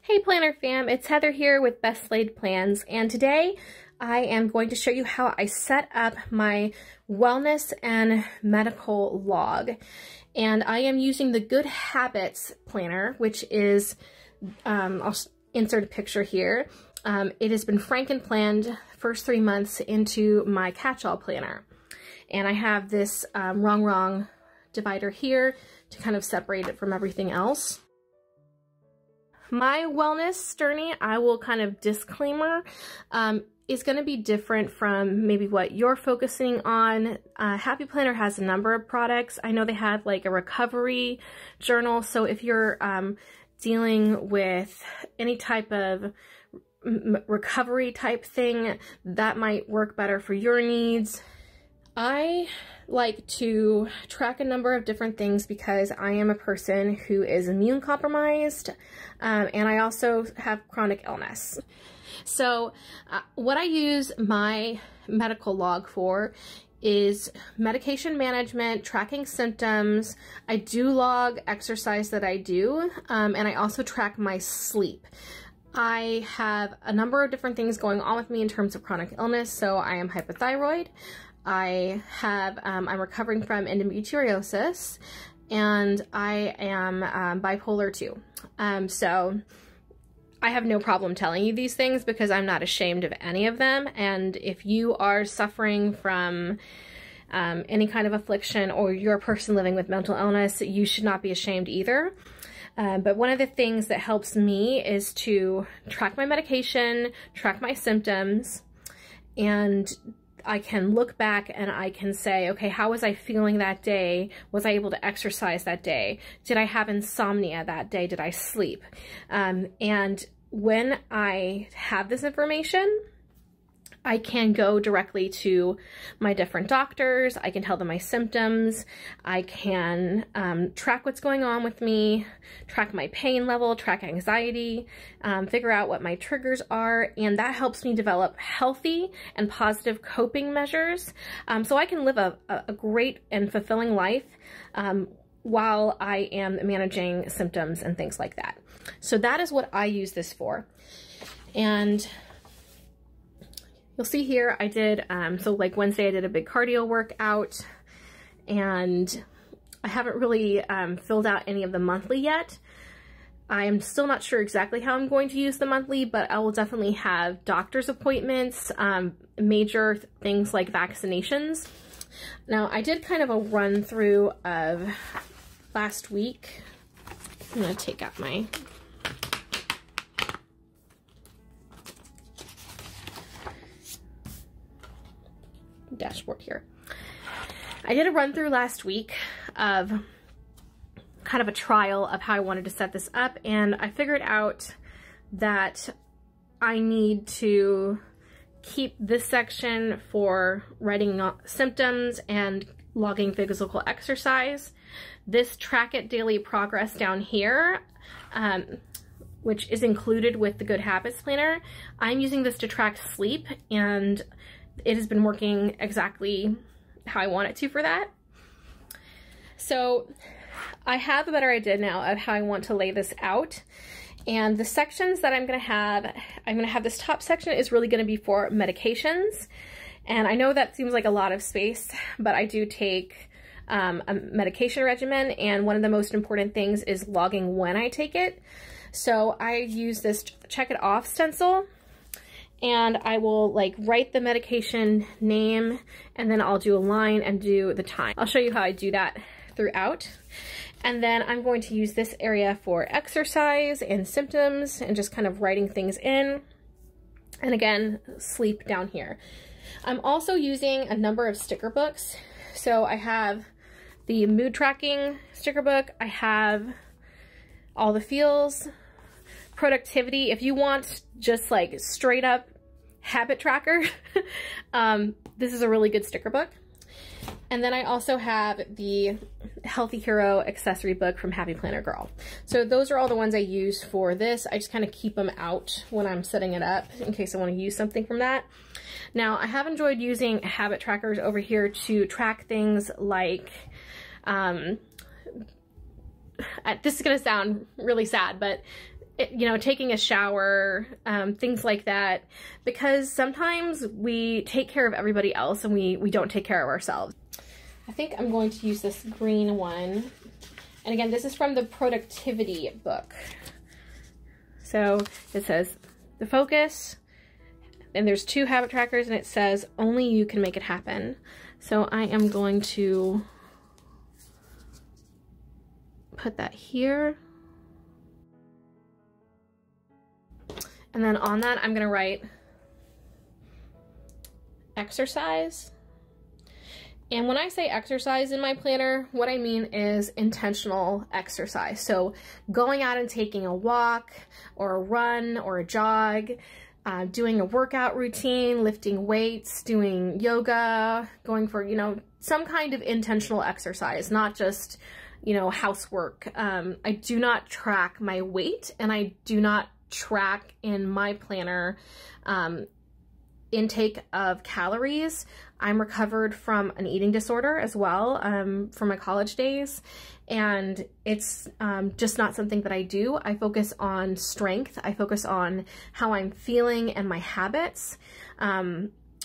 Hey Planner fam, it's Heather here with Best Laid Plans, and today I am going to show you how I set up my wellness and medical log. And I am using the Good Habits planner, which is, I'll insert a picture here. It has been Franken-planned first 3 months into my catch-all planner. And I have this wrong divider here to kind of separate it from everything else. My wellness journey, I will kind of disclaimer, is going to be different from maybe what you're focusing on. Happy Planner has a number of products. I know they have like a recovery journal, so if you're dealing with any type of recovery type thing, that might work better for your needs. I like to track a number of different things because I am a person who is immune compromised, and I also have chronic illness. So what I use my medical log for is medication management, tracking symptoms. I do log exercise that I do, and I also track my sleep. I have a number of different things going on with me in terms of chronic illness. So I am hypothyroid. I'm recovering from endometriosis, and I am bipolar 2. So I have no problem telling you these things because I'm not ashamed of any of them. And if you are suffering from any kind of affliction, or you're a person living with mental illness, you should not be ashamed either. But one of the things that helps me is to track my medication, track my symptoms, and I can look back and I can say, okay, how was I feeling that day? Was I able to exercise that day? Did I have insomnia that day? Did I sleep? And when I have this information, I can go directly to my different doctors. I can tell them my symptoms. I can track what's going on with me, track my pain level, track anxiety, figure out what my triggers are, and that helps me develop healthy and positive coping measures so I can live a great and fulfilling life while I am managing symptoms and things like that. So that is what I use this for. And you'll see here I did, so like Wednesday I did a big cardio workout, and I haven't really filled out any of the monthly yet. I am still not sure exactly how I'm going to use the monthly, but I will definitely have doctor's appointments, major things like vaccinations. Now I did kind of a run through of last week. I'm gonna take out my dashboard here. I did a run through last week of kind of a trial of how I wanted to set this up, and I figured out that I need to keep this section for writing symptoms and logging physical exercise. This track it daily progress down here, which is included with the Good Habits planner. I'm using this to track sleep, and it has been working exactly how I want it to for that. So I have a better idea now of how I want to lay this out. And the sections that I'm going to have this top section is really going to be for medications. And I know that seems like a lot of space, but I do take a medication regimen, and one of the most important things is logging when I take it. So I use this check it off stencil, and I will like write the medication name, and then I'll do a line and do the time. I'll show you how I do that throughout. And then I'm going to use this area for exercise and symptoms and just kind of writing things in. And again, sleep down here. I'm also using a number of sticker books. So I have the mood tracking sticker book. I have all the feels, productivity. If you want just like straight up habit tracker, this is a really good sticker book. And then I also have the Healthy Hero accessory book from Happy Planner Girl. So those are all the ones I use for this. I just kind of keep them out when I'm setting it up in case I want to use something from that. Now, I have enjoyed using habit trackers over here to track things like this is going to sound really sad, but you know, taking a shower, things like that, because sometimes we take care of everybody else and we don't take care of ourselves. I think I'm going to use this green one. And again, this is from the productivity book. So it says the focus, and there's 2 habit trackers, and it says only you can make it happen. So I am going to put that here. And then on that, I'm gonna write exercise. And when I say exercise in my planner, what I mean is intentional exercise. So going out and taking a walk or a run or a jog, doing a workout routine, lifting weights, doing yoga, going for, you know, some kind of intentional exercise, not just, you know, housework. I do not track my weight, and I do not track in my planner intake of calories. I'm recovered from an eating disorder as well, from my college days, and it's just not something that I do. I focus on strength. I focus on how I'm feeling and my habits,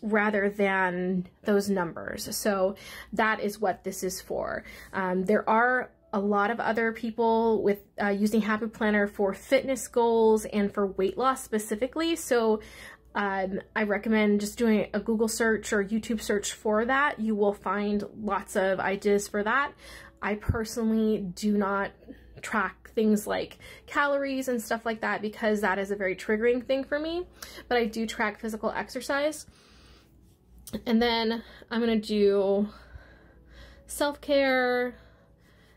rather than those numbers. So that is what this is for. There are a lot of other people with using Habit Planner for fitness goals and for weight loss specifically. So I recommend just doing a Google search or YouTube search for that. You will find lots of ideas for that. I personally do not track things like calories and stuff like that because that is a very triggering thing for me, but I do track physical exercise. And then I'm gonna do self-care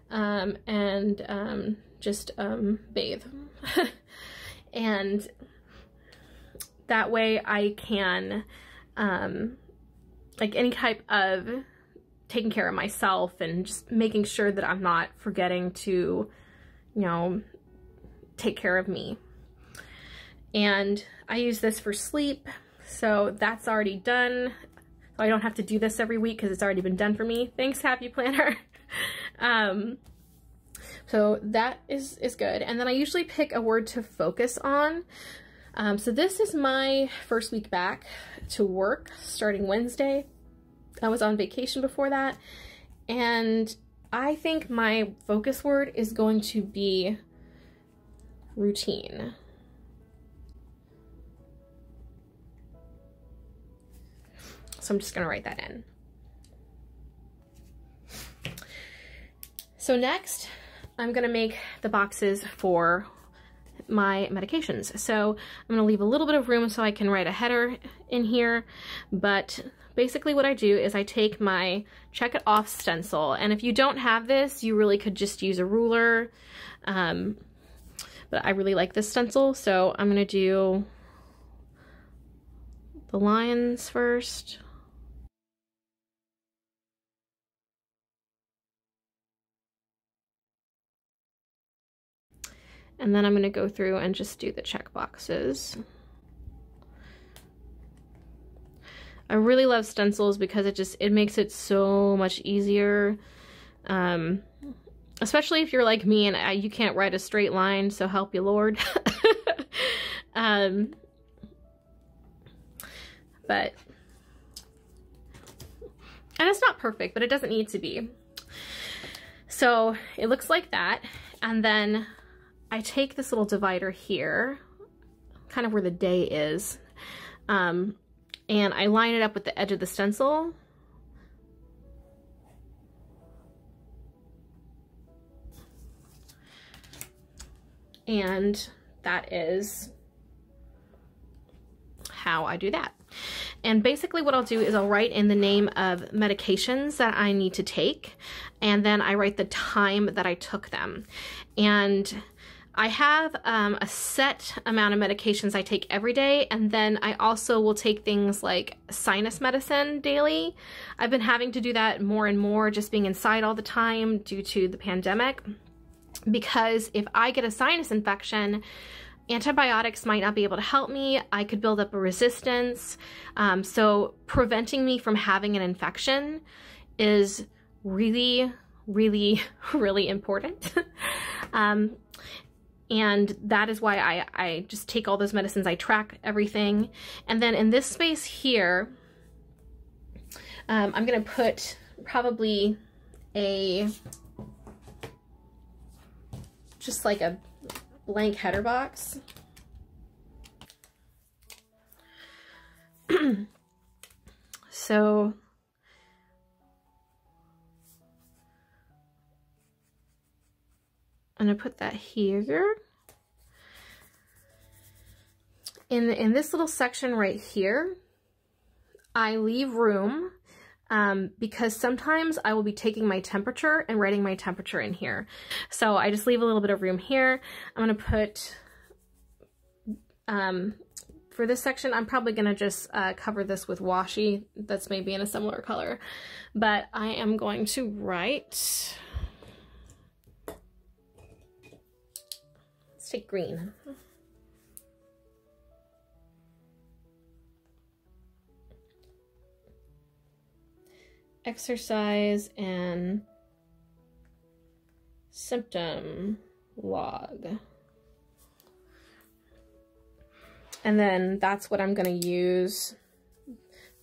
and just bathe. And that way I can, like any type of taking care of myself and just making sure that I'm not forgetting to, you know, take care of me. And I use this for sleep, so that's already done. So I don't have to do this every week because it's already been done for me. Thanks, Happy Planner. So that is good. And then I usually pick a word to focus on. So this is my first week back to work starting Wednesday. I was on vacation before that. And I think my focus word is going to be routine. So I'm just gonna write that in. So next, I'm gonna make the boxes for my medications. So I'm gonna leave a little bit of room so I can write a header in here, but basically what I do is I take my check it off stencil, and if you don't have this, you really could just use a ruler, but I really like this stencil, so I'm gonna do the lines first. And then I'm going to go through and just do the check boxes. I really love stencils because it makes it so much easier. Especially if you're like me and you can't write a straight line, so help you Lord. But and it's not perfect, but it doesn't need to be. So it looks like that, and then I take this little divider here, kind of where the day is, and I line it up with the edge of the stencil. And that is how I do that. And basically what I'll do is I'll write in the name of medications that I need to take, and then I write the time that I took them. And I have a set amount of medications I take every day, and then I also will take things like sinus medicine daily. I've been having to do that more and more, just being inside all the time due to the pandemic, because if I get a sinus infection, antibiotics might not be able to help me. I could build up a resistance. So preventing me from having an infection is really, really, really important. And that is why I just take all those medicines, I track everything. And then in this space here, I'm gonna put probably just like a blank header box. So I'm gonna put that here. In this little section right here, I leave room because sometimes I will be taking my temperature and writing my temperature in here. So I just leave a little bit of room here. I'm gonna put, for this section, I'm probably gonna just cover this with washi that's maybe in a similar color, but I am going to write, let's take green. Exercise and symptom log. And then that's what I'm going to use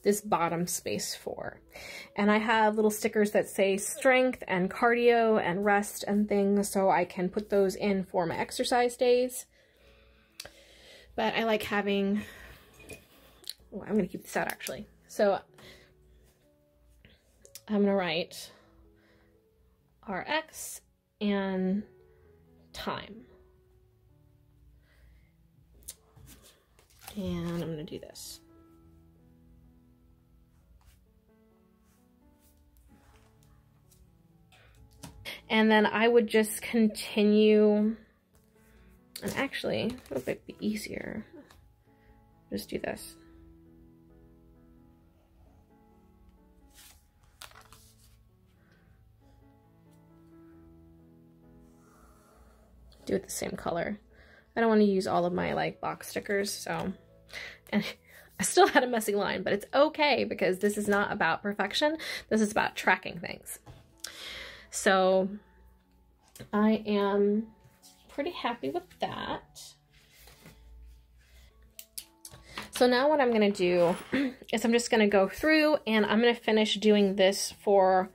this bottom space for. And I have little stickers that say strength and cardio and rest and things, so I can put those in for my exercise days. But I like having, oh, I'm going to keep this out actually. So I'm going to write RX and time. And I'm going to do this. And then I would just continue, and actually, it would be easier. Just do this. Do it the same color. I don't want to use all of my like box stickers, so, and I still had a messy line, but it's okay because this is not about perfection. This is about tracking things. So I am pretty happy with that. So now what I'm going to do is I'm just going to go through and I'm going to finish doing this for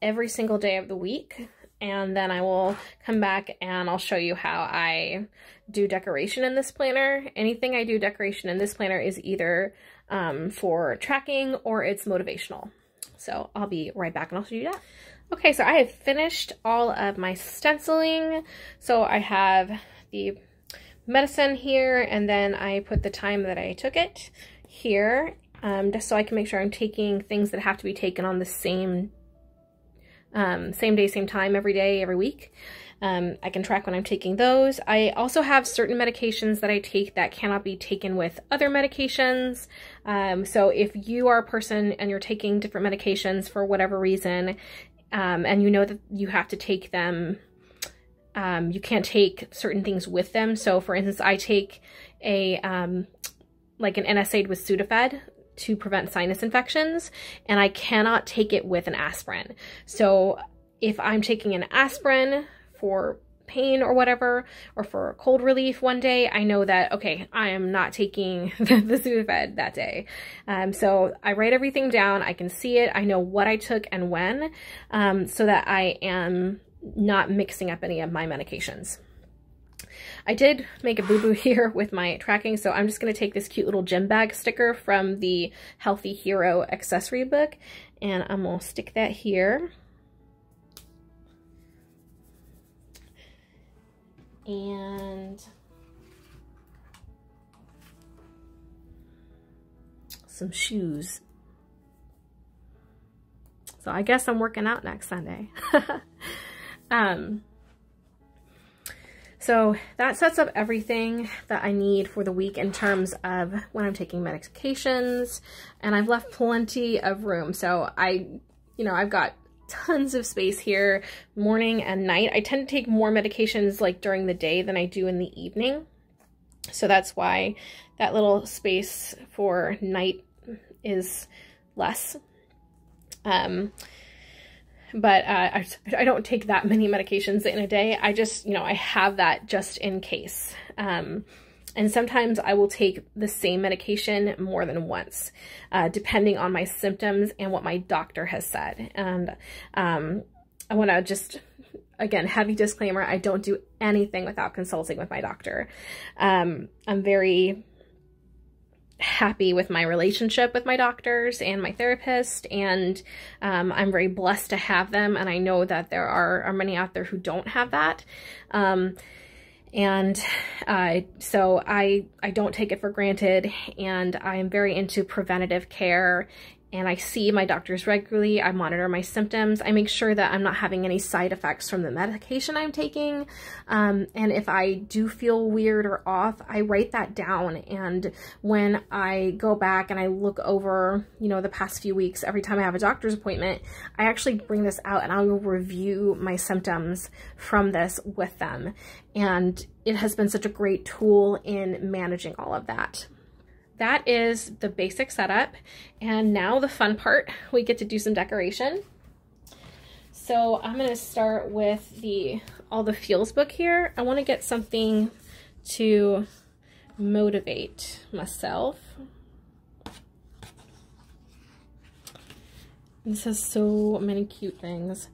every single day of the week. And then I will come back and I'll show you how I do decoration in this planner. Anything I do decoration in this planner is either for tracking or it's motivational. So I'll be right back and I'll show you that. Okay, so I have finished all of my stenciling. So I have the medicine here and then I put the time that I took it here, just so I can make sure I'm taking things that have to be taken on the same day, same time, every day, every week. I can track when I'm taking those. I also have certain medications that I take that cannot be taken with other medications. So if you are a person and you're taking different medications for whatever reason, and you know that you have to take them, you can't take certain things with them. So for instance, I take a, like an NSAID with Sudafed to prevent sinus infections, and I cannot take it with an aspirin. So if I'm taking an aspirin for pain or whatever, or for cold relief one day, I know that, okay, I am not taking the Sudafed that day. So I write everything down, I can see it, I know what I took and when, so that I am not mixing up any of my medications. I did make a boo-boo here with my tracking, so I'm just going to take this cute little gym bag sticker from the Healthy Hero accessory book, and I'm going to stick that here. And some shoes. So I guess I'm working out next Sunday. So that sets up everything that I need for the week in terms of when I'm taking medications, and I've left plenty of room. So I've got tons of space here, morning and night. I tend to take more medications like during the day than I do in the evening. So that's why that little space for night is less. but I don't take that many medications in a day. I just, you know, I have that just in case. And sometimes I will take the same medication more than once, depending on my symptoms and what my doctor has said. And I want to just, again, heavy disclaimer, I don't do anything without consulting with my doctor. I'm very happy with my relationship with my doctors and my therapist, and I'm very blessed to have them, and I know that there are many out there who don't have that. So I don't take it for granted, and I am very into preventative care, and I see my doctors regularly. I monitor my symptoms. I make sure that I'm not having any side effects from the medication I'm taking. And if I do feel weird or off, I write that down. And when I go back and I look over, you know, the past few weeks, every time I have a doctor's appointment, I actually bring this out and I will review my symptoms from this with them. And it has been such a great tool in managing all of that. That is the basic setup, and now the fun part, we get to do some decoration. So I'm going to start with all the feels book here. I want to get something to motivate myself. This has so many cute things.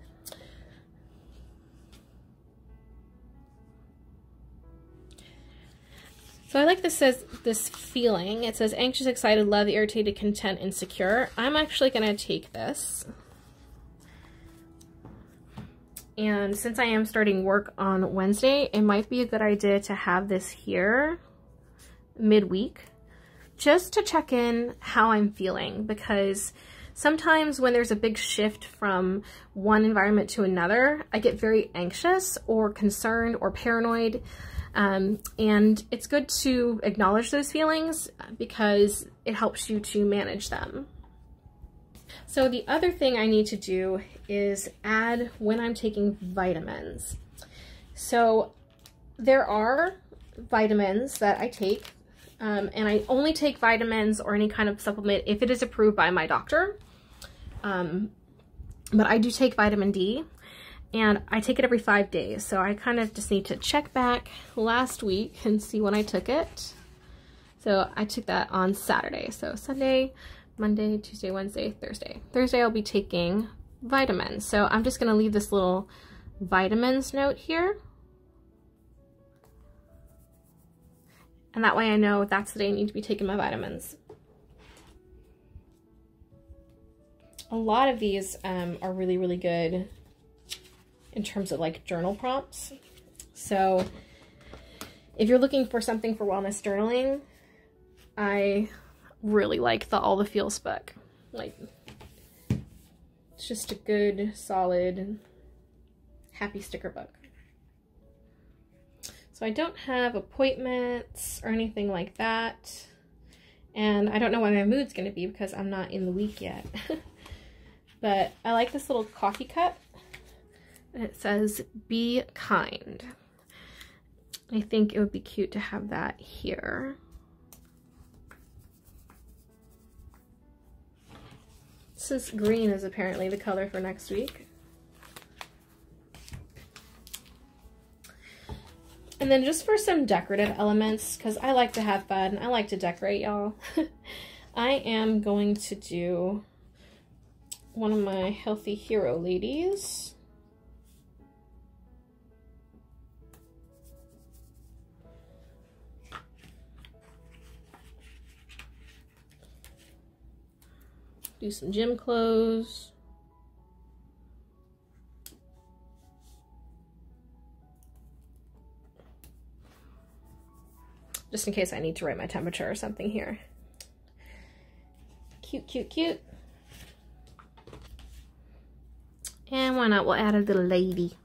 So I like this says this feeling. It says anxious, excited, love, irritated, content, and secure. I'm actually going to take this. And since I am starting work on Wednesday, it might be a good idea to have this here midweek just to check in how I'm feeling, because sometimes when there's a big shift from one environment to another, I get very anxious or concerned or paranoid. And it's good to acknowledge those feelings because it helps you to manage them. So the other thing I need to do is add when I'm taking vitamins. So there are vitamins that I take, and I only take vitamins or any kind of supplement if it is approved by my doctor. But I do take vitamin D. And I take it every 5 days, so I kind of just need to check back last week and see when I took it. So I took that on Saturday. So Sunday, Monday, Tuesday, Wednesday, Thursday. Thursday I'll be taking vitamins. So I'm just gonna leave this little vitamins note here. And that way I know that's the day I need to be taking my vitamins. A lot of these are really, really good in terms of like journal prompts. So if you're looking for something for wellness journaling, I really like the All the Feels book. Like, it's just a good, solid, happy sticker book. So I don't have appointments or anything like that. And I don't know when my mood's gonna be because I'm not in the week yet. But I like this little coffee cup. And it says, be kind. I think it would be cute to have that here. Since green is apparently the color for next week. And then just for some decorative elements, because I like to have fun, I like to decorate, y'all. I am going to do one of my Healthy Hero ladies. Do some gym clothes. Just in case I need to write my temperature or something here. Cute, cute, cute. And why not, we'll add a little lady.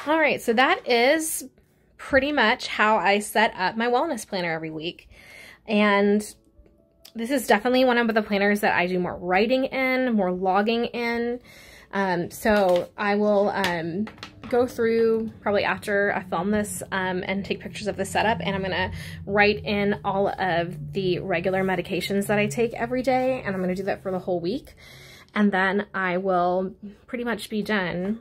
All right, so that is pretty much how I set up my wellness planner every week. And This is definitely one of the planners that I do more writing in, more logging in. So I will go through probably after I film this and take pictures of the setup, and I'm gonna write in all of the regular medications that I take every day, and I'm gonna do that for the whole week, and then I will pretty much be done.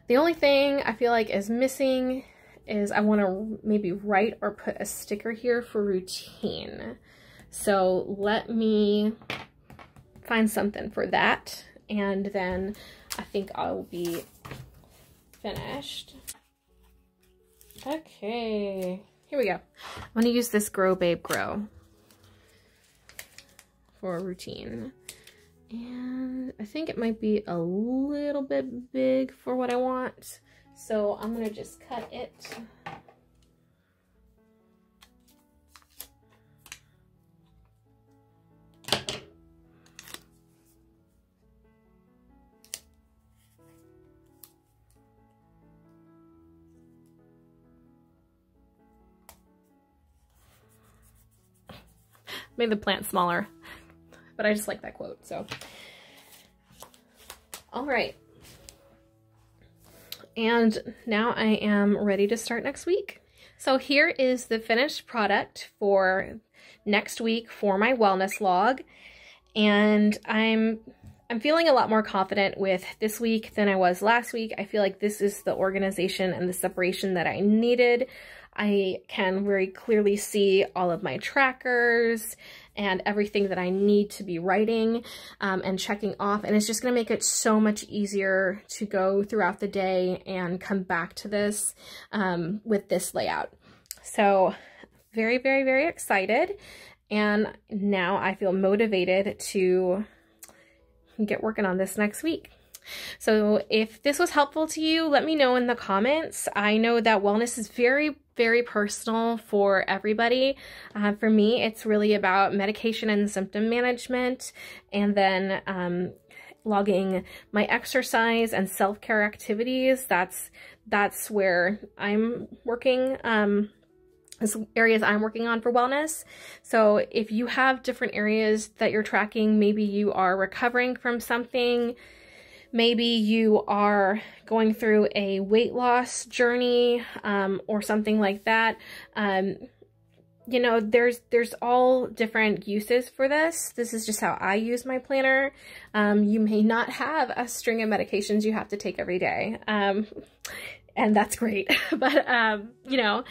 The only thing I feel like is missing is I want to maybe write or put a sticker here for routine. So let me find something for that, and then I think I'll be finished. Okay, here we go. I'm gonna use this Grow Babe Grow for a routine. And I think it might be a little bit big for what I want. So I'm gonna just cut it. Made the plant smaller, but I just like that quote, so. All right. And now I am ready to start next week. So here is the finished product for next week for my wellness log. And I'm feeling a lot more confident with this week than I was last week. I feel like this is the organization and the separation that I needed. I can very clearly see all of my trackers and everything that I need to be writing and checking off. And it's just gonna make it so much easier to go throughout the day and come back to this with this layout. So very, very, very excited. And now I feel motivated to get working on this next week. So if this was helpful to you, let me know in the comments. I know that wellness is very, very personal for everybody. For me, it's really about medication and symptom management, and then logging my exercise and self-care activities. That's where I'm working. Areas I'm working on for wellness. So if you have different areas that you're tracking, maybe you are recovering from something, maybe you are going through a weight loss journey or something like that. You know, there's all different uses for this. This is just how I use my planner. You may not have a string of medications you have to take every day. And that's great. But, you know,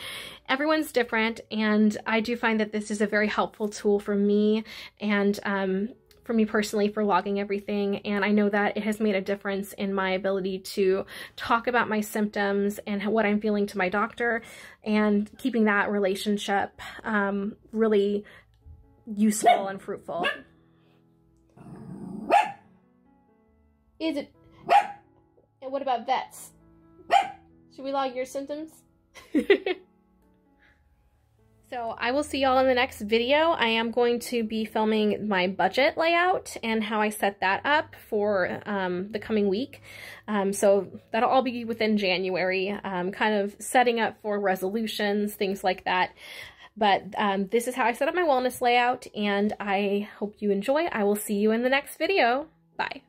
everyone's different. And I do find that this is a very helpful tool for me and for me personally for logging everything. And I know that it has made a difference in my ability to talk about my symptoms and what I'm feeling to my doctor, and keeping that relationship really useful and fruitful. Is it? And what about vets? Should we log your symptoms? So I will see y'all in the next video. I am going to be filming my budget layout and how I set that up for the coming week. So that'll all be within January, kind of setting up for resolutions, things like that. But this is how I set up my wellness layout, and I hope you enjoy. I will see you in the next video. Bye.